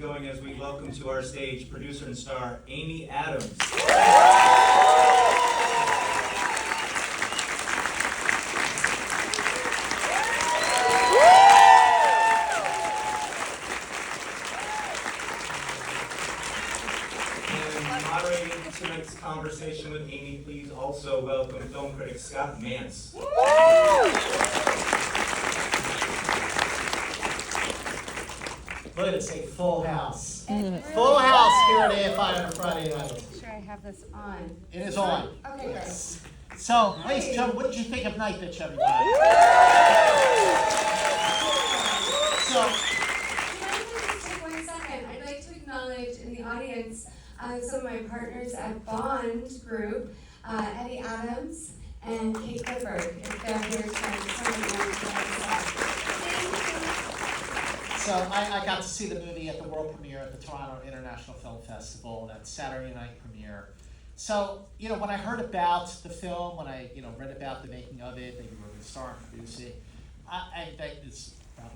going as we welcome to our stage producer and star Amy Adams. And moderating tonight's conversation with Amy, please also welcome film critic Scott Mance. Look at it, say full house. Full house here at AFI on a Friday night. Make sure I have this on. It is on. Okay, great. So, ladies and gentlemen, what did you think of Nightbitch, everybody? So, Just take 1 second. I'd like to acknowledge in the audience some of my partners at Bond Group, Eddie Adams and Kate Clifford. If they're here tonight, So I got to see the movie at the world premiere at the Toronto International Film Festival, that Saturday night premiere. So, when I heard about the film, when I, read about the making of it, that you were going to star and produce it,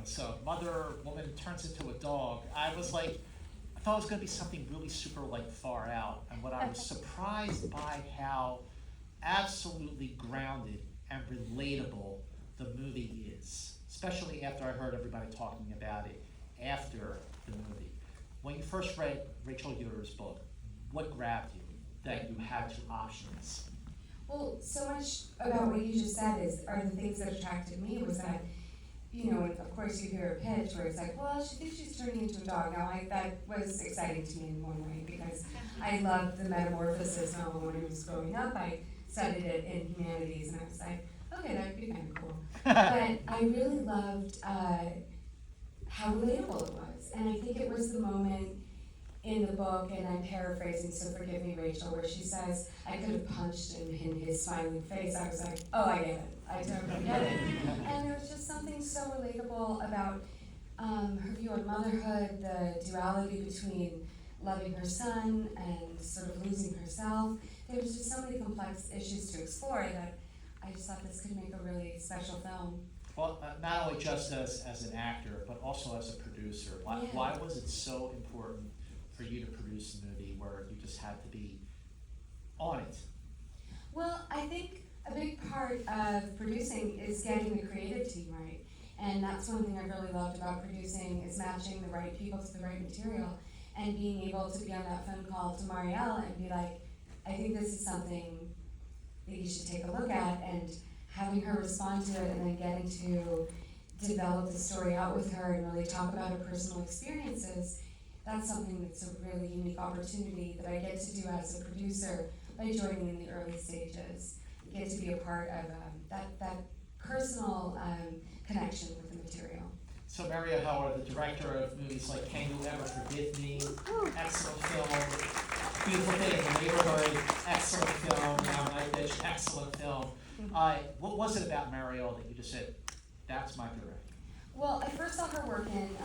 so mother, woman turns into a dog. I thought it was going to be something really super far out. And what I was surprised by how absolutely grounded and relatable the movie is. Especially after I heard everybody talking about it after the movie. When you first read Rachel Yoder's book, what grabbed you that you had two options? Well, so much about what you just said are the things that attracted me was that, of course you hear a pitch where it's like, well, she thinks she's turning into a dog. Now, that was exciting to me in one way because I loved the metamorphosis novel when I was growing up. I studied it in humanities and I was like, okay, that would be kind of cool. But I really loved how relatable it was. And I think it was the moment in the book, and I'm paraphrasing, so forgive me, Rachel, where she says, I could have punched him in his smiling face. I was like, oh, I get it. I totally get it. And there was just something so relatable about her view on motherhood, the duality between loving her son and sort of losing herself. There was just so many complex issues to explore that I just thought this could make a really special film. Well, not only just as an actor, but also as a producer. Why was it so important for you to produce a movie where you just had to be on it? Well, I think a big part of producing is getting the creative team right. And that's one thing I really loved about producing is matching the right people to the right material and being able to be on that phone call to Marielle and be like, I think this is something that you should take a look at, and having her respond to it and then getting to develop the story out with her and really talk about her personal experiences. That's something that's a really unique opportunity that I get to do as a producer by joining in the early stages. I get to be a part of that personal connection with the material. So Maria Howard, the director of movies like Can You Ever Forgive Me, excellent film, Beautiful Day in the Neighborhood, excellent film, Now Nightbitch, excellent film. What was it about Marielle that you just said, that's my director? Well, I first saw her work in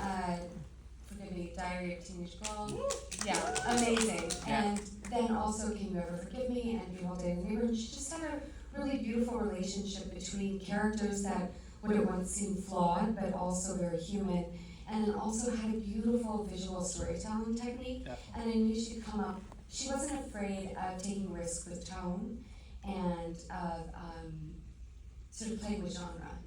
forgive me, Diary of a Teenage Girl. Yeah, amazing. Yeah. And then also Can You Ever Forgive Me and Beautiful Day in the Neighborhood. She just had a really beautiful relationship between characters that would at once seem flawed, but also very human. And then also had a beautiful visual storytelling technique. Definitely. And I knew she'd come up, she wasn't afraid of taking risks with tone and of sort of playing with genre.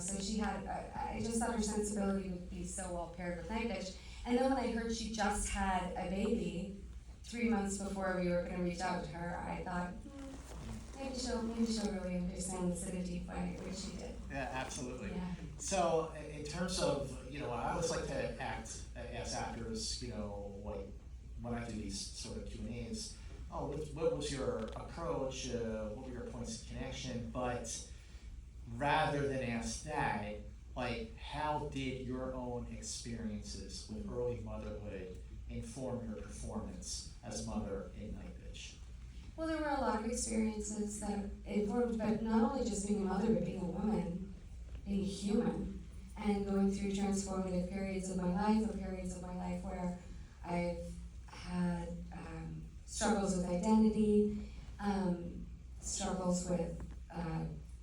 So she had, I just thought her sensibility would be so well paired with Nightbitch. And then when I heard she just had a baby 3 months before we were going to reach out to her, I thought, maybe she'll really understand this in a deep way, which she did. Yeah, absolutely. Yeah. So in terms of, I always like to ask actors, like when I do these sort of Q&As, what was your approach, what were your points of connection, but rather than ask that, how did your own experiences with early motherhood inform your performance as mother in Nightbitch? Well, there were a lot of experiences that informed, but not only just being a mother, but being a woman, being human, and going through transformative periods of my life, or periods of my life where I've had struggles with identity, struggles with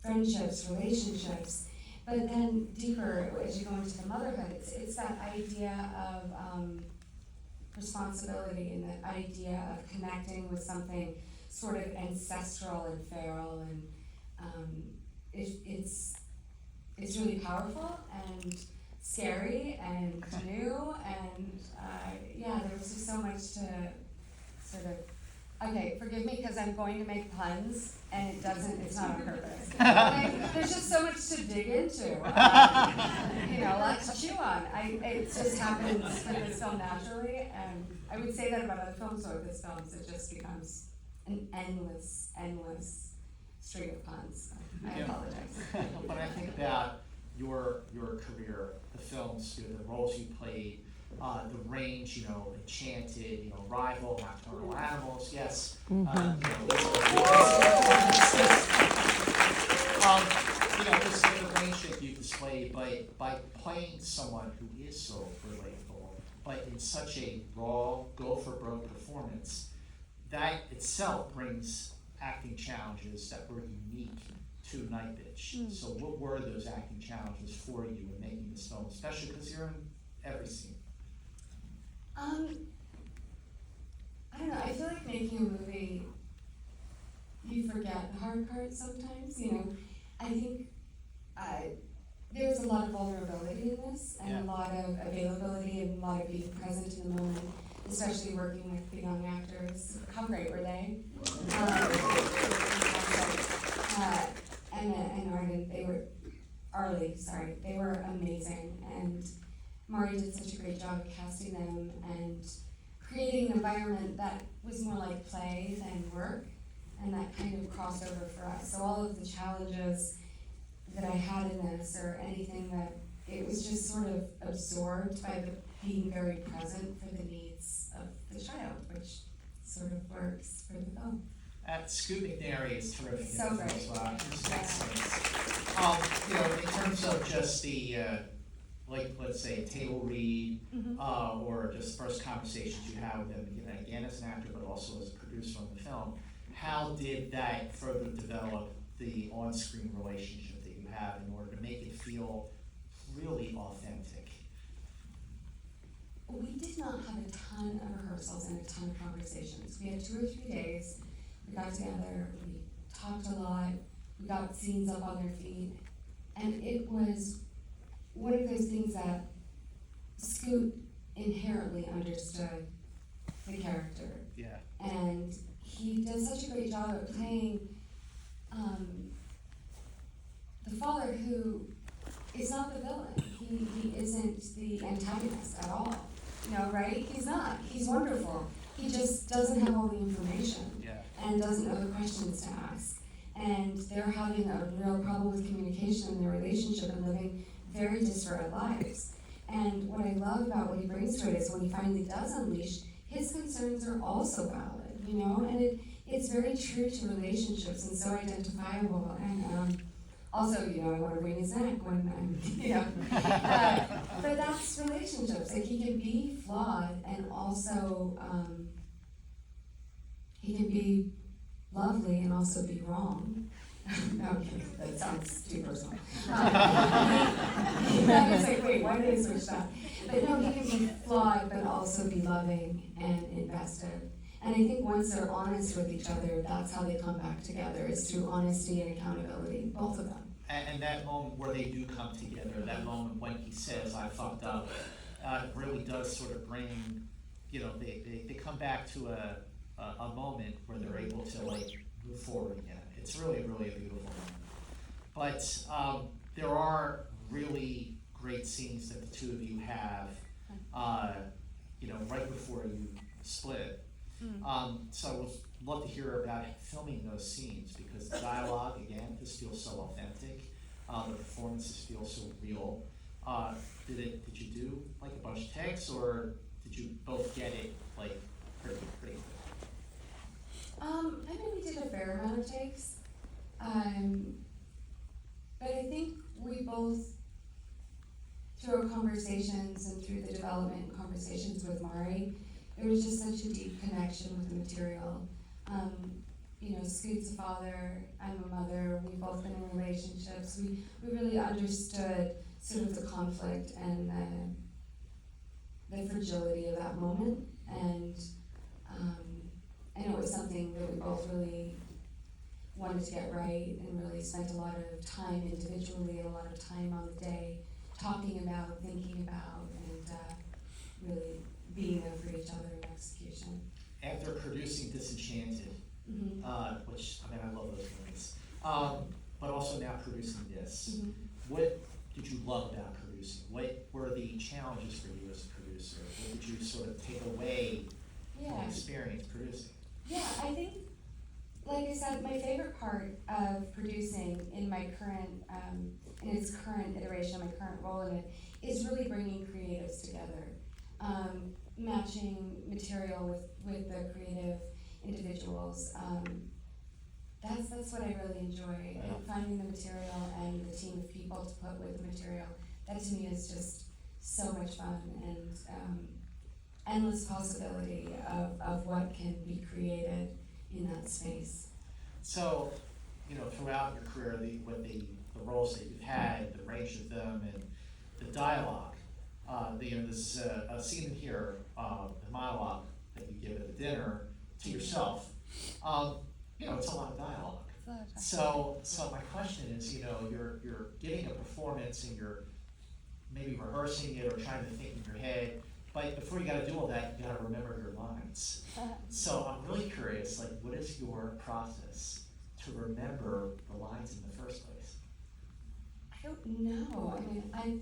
friendships, relationships, but then deeper as you go into the motherhood, it's that idea of responsibility and the idea of connecting with something sort of ancestral and feral, and it's really powerful and scary and new, and yeah, there was just so much to sort of, okay, forgive me because I'm going to make puns and it's not on purpose. There's just so much to dig into, lots to chew on. It just happens with this film naturally, and I would say that about other films, or with this film, it just becomes an endless string of puns. I apologize. When I think about your career, the films, the roles you played, the range, Enchanted, Rival, Nocturnal Animals, yes. Just the range that you display by playing someone who is so relatable, but in such a raw, go-for-broke performance, that itself brings acting challenges that were unique to Nightbitch. So what were those acting challenges for you in making this film, especially because you're in every scene? I don't know, I feel like making a movie, you forget the hard parts sometimes, I think there's a lot of vulnerability in this, and a lot of availability, and a lot of being present in the moment, especially working with the young actors. How great were they? And Arden, they were amazing, and Mari did such a great job of casting them and creating an environment that was more like play than work, and that kind of crossed over for us. So all of the challenges that I had in this, or anything that, it was just sort of absorbed by being very present for the needs of the child, which sort of works for the film. Scoot McNairy is terrific So in the film great. as well. He's excellent. In terms of just the, let's say, table read, or just first conversations you have with him, again as an actor, but also as a producer on the film, how did that further develop the on-screen relationship that you have in order to make it feel really authentic? We did not have a ton of rehearsals and a ton of conversations. We had 2 or 3 days. We got together, we talked a lot, we got scenes up on their feet, and it was one of those things that Scoot inherently understood the character. Yeah. And he does such a great job of playing the father who is not the villain. He isn't the antagonist at all. Right? He's not. He's wonderful. He just doesn't have all the information. And doesn't know the questions to ask. And they're having a real problem with communication in their relationship and living very disparate lives. And what I love about what he brings to it is when he finally does unleash, his concerns are also valid, and it's very true to relationships and so identifiable. And also, I want to wring his neck when I'm, but that's relationships. Like, he can be flawed and also, he can be lovely and also be wrong. Okay, that sounds too personal. I was like, wait, why did I switch that? But no, he can be flawed but also be loving and invested. And I think once they're honest with each other, that's how they come back together, is through honesty and accountability, both of them. And that moment where they do come together, that moment when he says, I fucked up, really does sort of bring, they come back to a moment where they're able to move forward again. It's really, really a beautiful moment. But there are really great scenes that the two of you have, right before you split. So I would love to hear about filming those scenes, because the dialogue, again, just feels so authentic. The performances feel so real. Did you do a bunch of takes, or did you both get it pretty quick? I think we did a fair amount of takes. But I think we both, through our conversations and through the development conversations with Mari, there was just such a deep connection with the material. Scoot's a father, I'm a mother, we've both been in relationships. We really understood sort of the conflict and the fragility of that moment. And it was something that we both really wanted to get right, and really spent a lot of time individually and a lot of time on the day talking about, thinking about, and really being there for each other in execution. After producing Disenchanted, which, I mean, I love those movies, but also now producing this, what did you love about producing? What were the challenges for you as a producer? What did you sort of take away from the experience producing? Yeah, I think, like I said, my favorite part of producing in my current, in its current iteration, my current role in it, is really bringing creatives together. Matching material with the creative individuals. That's what I really enjoy. And finding the material and the team of people to put with the material. That to me is just so much fun, and endless possibility of what can be created in that space. So, throughout your career, the roles that you've had, the range of them, and the dialogue, there's a scene in here, the monologue that you give at the dinner to yourself. It's a lot of dialogue. So my question is, you're giving a performance and you're maybe rehearsing it or trying to think in your head, but before you got to do all that, you got to remember your lines. So I'm really curious, what is your process to remember the lines in the first place? I don't know. I mean,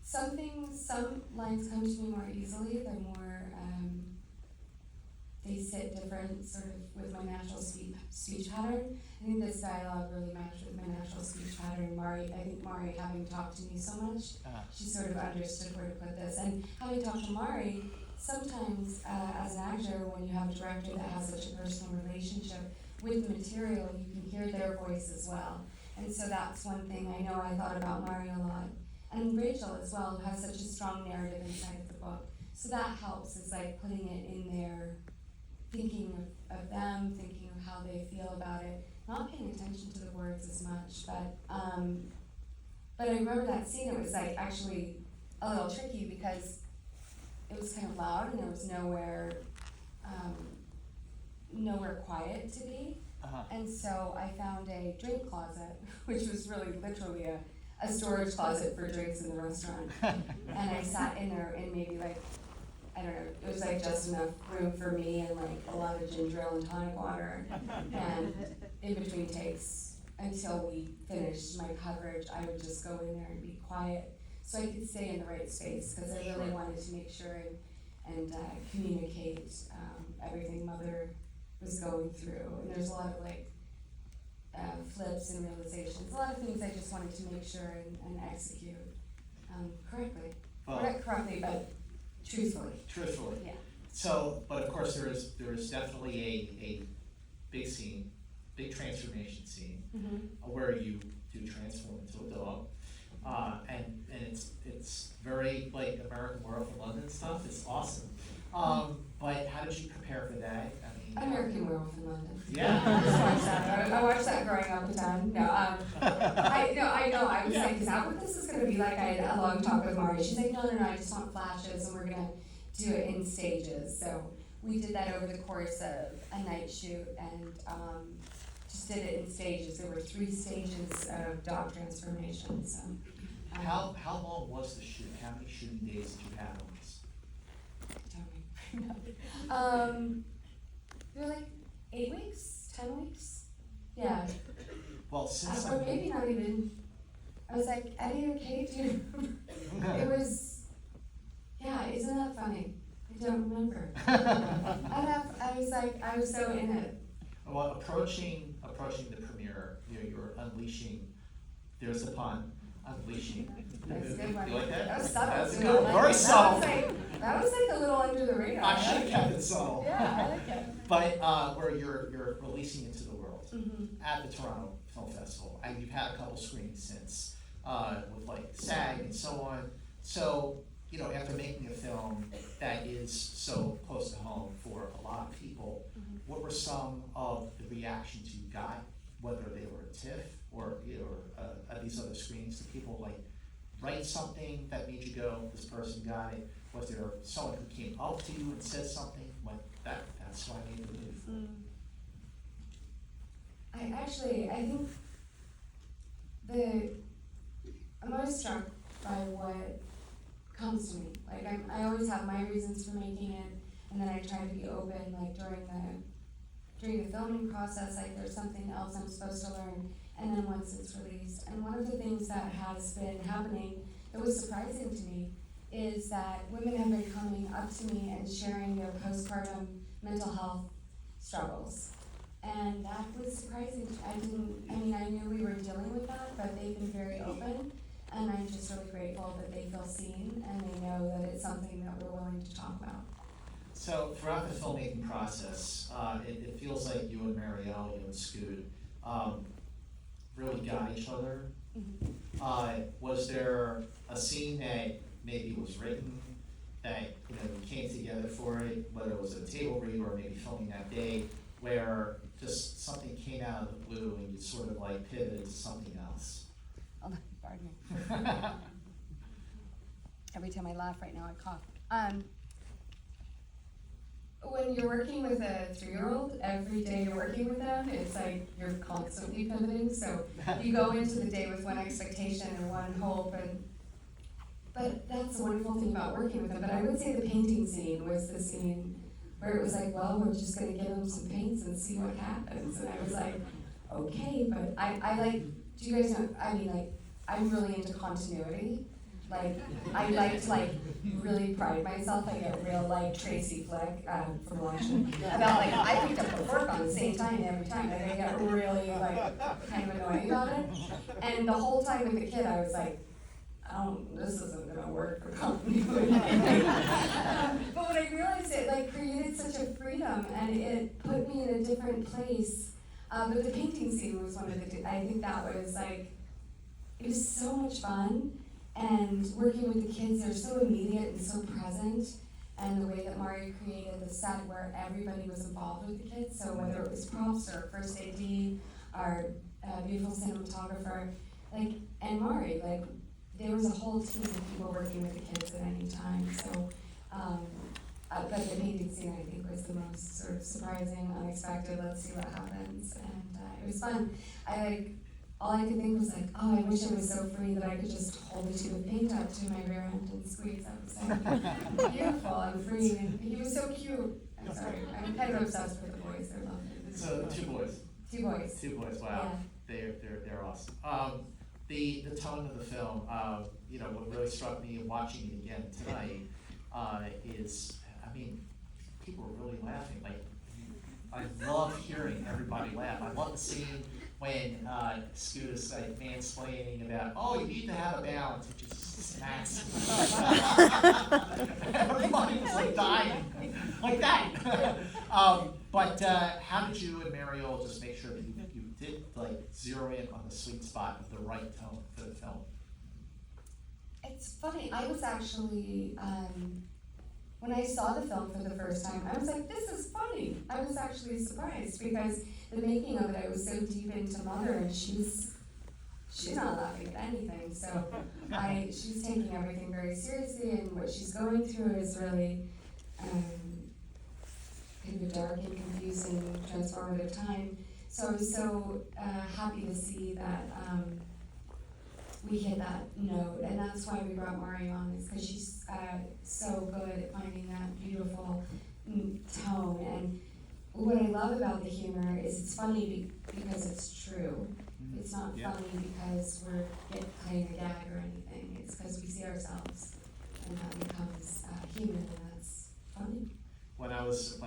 some lines come to me more easily. They're more, they sit different sort of with my natural speech pattern. I think this dialogue really matched with my natural speech pattern. I think Mari, having talked to me so much, she sort of understood where to put this. And having talked to Mari, sometimes as an actor, when you have a director that has such a personal relationship with the material, you can hear their voice as well. And so that's one thing I know I thought about Mari a lot. And Rachel as well, who has such a strong narrative inside of the book. So that helps, is putting it in there, thinking of them, thinking of how they feel about it, not paying attention to the words as much, but I remember that scene. It was actually a little tricky because it was kind of loud and there was nowhere quiet to be. And so I found a drink closet, which was really literally a storage closet for drinks in the restaurant. And I sat in there and maybe I don't know, it was just enough room for me and a lot of ginger ale and tonic water. And in between takes, until we finished my coverage, I would just go in there and be quiet so I could stay in the right space, because I really wanted to make sure and communicate everything Mother was going through. And there's a lot of flips and realizations, a lot of things I just wanted to make sure and execute correctly. Or not correctly, but truthfully. Yeah. So, but of course there is definitely a big scene, big transformation scene, where you do transform into a dog, and it's very American Werewolf in London stuff. It's awesome. But how did you prepare for that? I mean, American Werewolf in London. Yeah. I just watched that. I watched that growing up a ton. No, I know. I was is that what this is going to be like? I had a long talk with Mari. She's like, no, I just want flashes, and we're going to do it in stages. So we did that over the course of a night shoot, and just did it in stages. There were 3 stages of dog transformation. So. How long was the shoot? How many shooting days did you have on this? Tell me. They were 8 weeks, 10 weeks. Yeah. Well, since or maybe not even. I was like, Eddie or Kate, do you remember? It was, isn't that funny? I don't remember. I was so in it. Well, approaching the premiere, you're unleashing. There's a pun. Unleashing. That's a good one. You like that? That was subtle. That's good. Very subtle. That was a little under the radar. I should have kept it subtle. Yeah, I like it. But where you're releasing into the world at the Toronto Film Festival, and you've had a couple screenings since with SAG and so on. So after making a film that is so close to home for a lot of people, what were some of the reactions you got, whether they were at TIFF or at these other screenings? Did people write something that made you go, this person got it? Was there someone who came up to you and said something, like, that's why I made the move? I think I'm always struck by what comes to me. Like, I always have my reasons for making it, and then I try to be open, like, during the filming process, like, there's something else I'm supposed to learn, and then once it's released. And one of the things that has been happening that was surprising to me is that women have been coming up to me and sharing their postpartum mental health struggles. And that was surprising. I knew we were dealing with that, but they've been very open, and I'm just really grateful that they feel seen and they know that it's something that we're willing to talk about. So throughout the filmmaking process, it feels like you and Marielle, you and Scoot, really got each other. Mm-hmm. Was there a scene that maybe was written that you came together for it, whether it was a table read or maybe filming that day, where just something came out of the blue and you sort of like pivoted to something else? Oh, pardon me. Every time I laugh right now, I cough. When you're working with a 3-year-old, every day you're working with them, it's like you're constantly pivoting. So you go into the day with one expectation and one hope, but that's the wonderful thing about working with them. But I would say the painting scene was the scene where it was like, well, we're just gonna give them some paints and see what happens. And I was like, okay, but I like, do you guys know, I'm really into continuity. Like, I like to really pride myself. I get real Tracy Flick from Washington about I picked up the fork on the same time every time, and I got really kind of annoyed about it. And the whole time with the kid, I was like, this isn't gonna work for continuity. But when I realized it created such a freedom, and it put me in a different place. But the painting scene was one of the. I think that was it was so much fun. And working with the kids, they're so immediate and so present. And the way that Mari created the set where everybody was involved with the kids, so whether it was props or first AD, our beautiful cinematographer, and Mari, there was a whole team of people working with the kids at any time. So, but the painting scene, I think, was the most sort of surprising, unexpected, let's see what happens. And it was fun. All I could think was I wish I was so free that I could just hold the tube of paint up to my rear end and squeeze. I was so beautiful and free, and he was so cute. I'm sorry, I'm kind of obsessed with the boys. They're lovely. So 2 boys. 2 boys. 2 boys. Wow, yeah. they're awesome. The tone of the film, what really struck me in watching it again tonight is, people are really laughing. I love hearing everybody laugh. I love the scene when Scoot is mansplaining about, you need to have a balance, which is snacks. Everybody was dying, like that. But how did you and Marielle just make sure that you did zero in on the sweet spot of the right tone for the film? It's funny, I was actually, when I saw the film for the first time, I was like, this is funny. I was actually surprised because the making of it, I was so deep into Mother, and she's not laughing at anything. So she's taking everything very seriously, and what she's going through is really kind of a dark and confusing, transformative time. So I was so happy to see that we hit that note, and that's why we brought Mari on, is because she's so good at finding that beautiful tone. And what I love about the humor is it's funny because it's true. It's not funny because we're playing a gag or anything. It's because we see ourselves, and that becomes human, and that's funny. When I was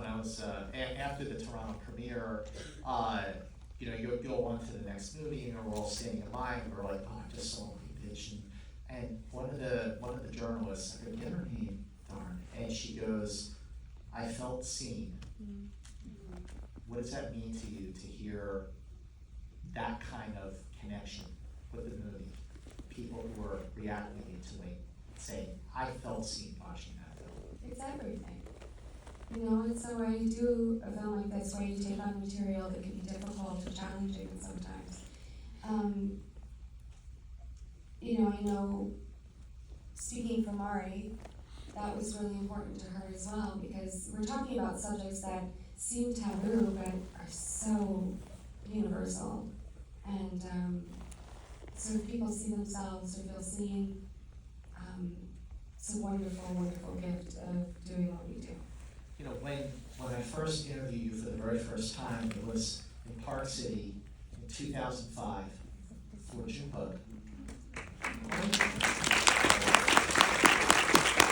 after the Toronto premiere, you go on to the next movie, and we're all standing in line. And we're like, I just saw Nightbitch, and one of the journalists, I forget her name, darn, and she goes, I felt seen. What does that mean to you to hear that kind of connection with the movie? People who are reacting to it, saying, I felt seen watching that film. It's everything. It's the way you do a film like this, where you take on material that can be difficult or challenging sometimes. I know speaking for Mari, that was really important to her as well, because we're talking about subjects that seem taboo but are so universal. And so if people see themselves or feel seen, it's a wonderful, wonderful gift of doing what we do. You know, when I first interviewed you for the very first time, it was in Park City in 2005 for Junebug.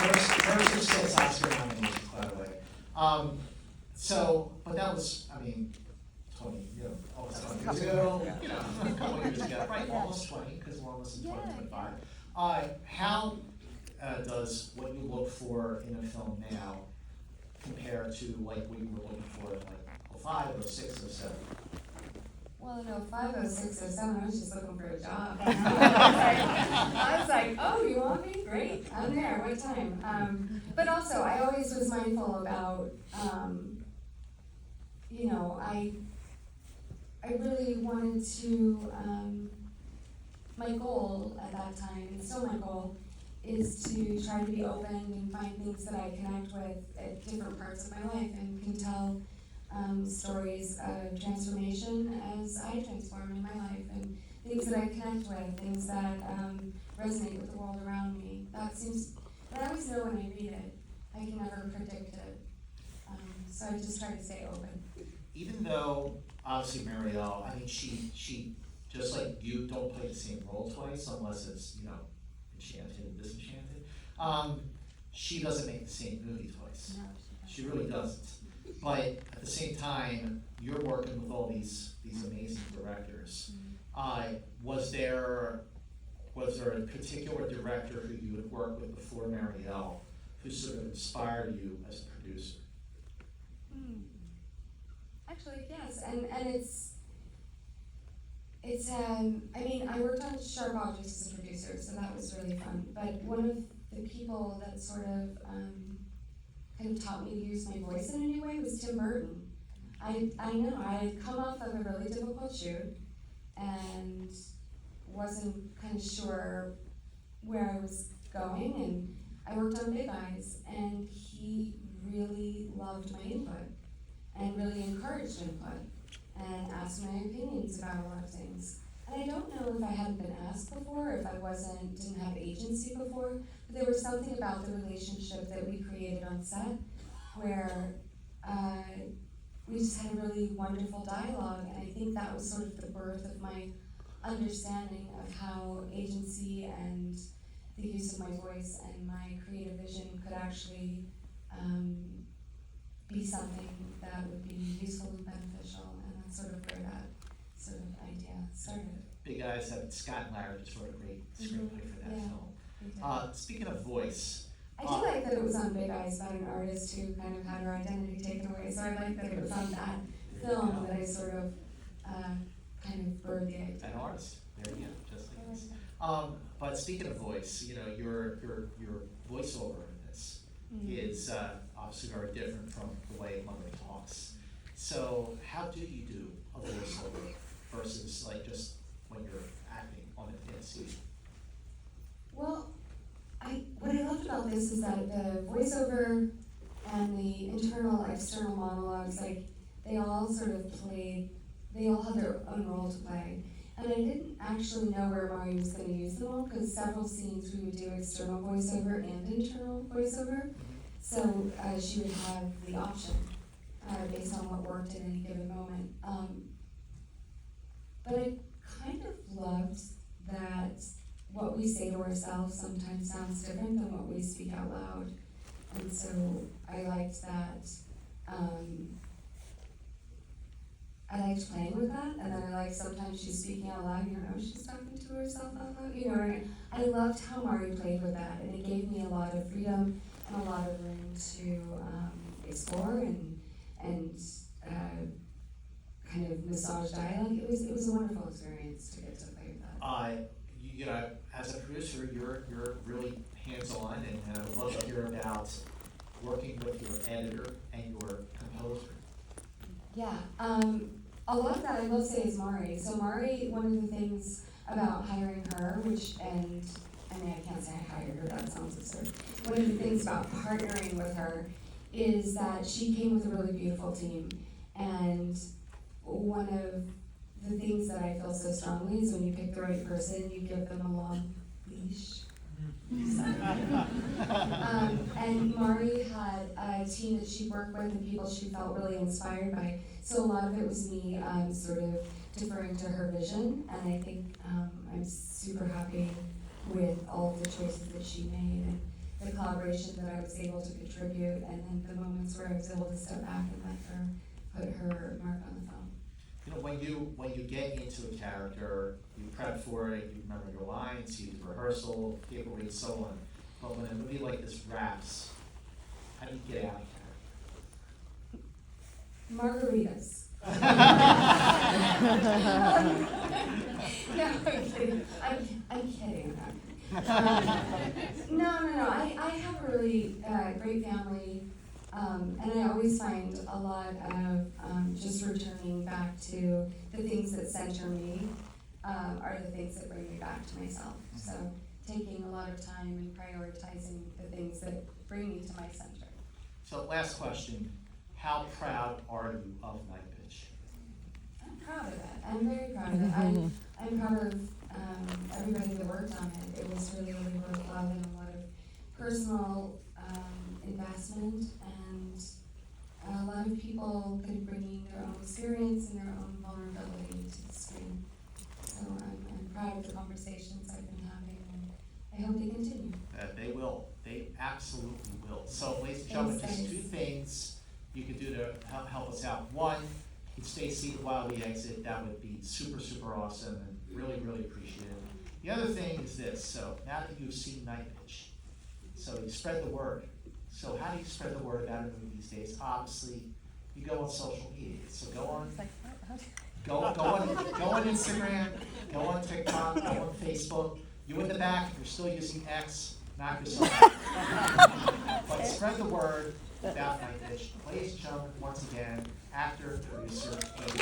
First of 6 Oscar nominations, by the way. But that was, I mean, 20, almost 20 years ago, a couple years ago, right, almost 20, because we're almost in 2025. How does what you look for in a film now compare to like what you were looking for in like 05, 06, 07? Well, in 05, 06, 07, I was just looking for a job. I was like, oh, you want me? Great, I'm there, what time? But also, I always was mindful about, I really wanted to, my goal at that time, and still my goal, is to try to be open and find things that I connect with at different parts of my life and can tell stories of transformation as I transform in my life, and things that I connect with, things that resonate with the world around me. But I always know when I read it, I can never predict it. So I just try to stay open. Even though, obviously, Marielle, I mean, she just like you, don't play the same role twice unless it's, enchanted and disenchanted. She doesn't make the same movie twice. No, She really doesn't. But at the same time, you're working with all these amazing directors. Was there a particular director who you had worked with before Marielle who sort of inspired you as a producer? Actually, yes, and it's I mean, I worked on Sharp Objects as a producer, so that was really fun. But one of the people that sort of kind of taught me to use my voice in a new way was Tim Burton. I know I had come off of a really difficult shoot and wasn't kind of sure where I was going, and I worked on Big Eyes, and he really loved my input and really encouraged input and asked my opinions about a lot of things. And I don't know if I hadn't been asked before, if I didn't have agency before, but there was something about the relationship that we created on set where we just had a really wonderful dialogue, and I think that was sort of the birth of my understanding of how agency and the use of my voice and my creative vision could actually be something that would be useful and beneficial, and that's sort of where that sort of idea started. Big Eyes had Scott and Larry just wrote a great screenplay for that Yeah. film. Speaking of voice, I do like that it was on Big Eyes about an artist who kind of had her identity taken away, so I like that it was on that film that I sort of kind of birthed the idea. an artist, there you go, just like this. But speaking of voice, your voiceover in this is obviously very different from the way Mother talks. So how do you do a voiceover versus like just when you're acting on a scene? Well, what I loved about this is that the voiceover and the internal, external monologues, like, they all sort of they all had their own role to play. And I didn't actually know where Mari was going to use them all, because several scenes we would do external voiceover and internal voiceover. So she would have the option based on what worked at any given moment. But I kind of loved that what we say to ourselves sometimes sounds different than what we speak out loud. And so I liked that. I liked playing with that, and then I liked sometimes she's speaking out loud, you don't know she's talking to herself out loud, I loved how Mari played with that, and it gave me a lot of freedom and a lot of room to explore and kind of massage dialogue. It was a wonderful experience to get to play with that. As a producer, you're really hands-on, and I would love to hear about working with your editor and your composer. Yeah, a lot of that I will say is Mari. So Mari, one of the things about hiring her, and I mean, I can't say I hired her, that sounds absurd. One of the things about partnering with her is that she came with a really beautiful team. And one of the things that I feel so strongly is when you pick the right person, you give them a long leash. And Mari had a team that she worked with and people she felt really inspired by. So a lot of it was me sort of deferring to her vision, and I think I'm super happy with all of the choices that she made and the collaboration that I was able to contribute, and then the moments where I was able to step back and let her put her mark on the film. You know, when you get into a character, you prep for it, you remember your lines, you do rehearsal, giveaway, so on. But when a movie like this wraps, how do you get out of character? Margaritas. No, I'm kidding. I'm kidding. No. I have a really great family, and I always find a lot of just returning back to the things that center me are the things that bring me back to myself. So taking a lot of time and prioritizing the things that bring me to my center. So last question, how proud are you of Nightbitch? I'm proud of it. I'm very proud of it. I'm proud of everybody that worked on it. It was really, really worthwhile and a lot of personal investment, and a lot of people kind of bringing their own experience and their own vulnerability to the screen. So I'm proud of the conversations I've been having, and I hope they continue. They will. They absolutely will. So, ladies and gentlemen, Thanks, just guys. 2 things you could do to help us out. One, you could stay seated while we exit. That would be super, super awesome and really, really appreciate it. The other thing is this. So, now that you've seen Nightbitch, so you spread the word. So, how do you spread the word about a movie these days? Obviously, you go on social media. So, go on Instagram, go on TikTok, go on Facebook. You in the back, if you're still using X, knock yourself out. But spread the word about Nightbitch. Ladies and gentlemen, once again, actor, producer, Amy.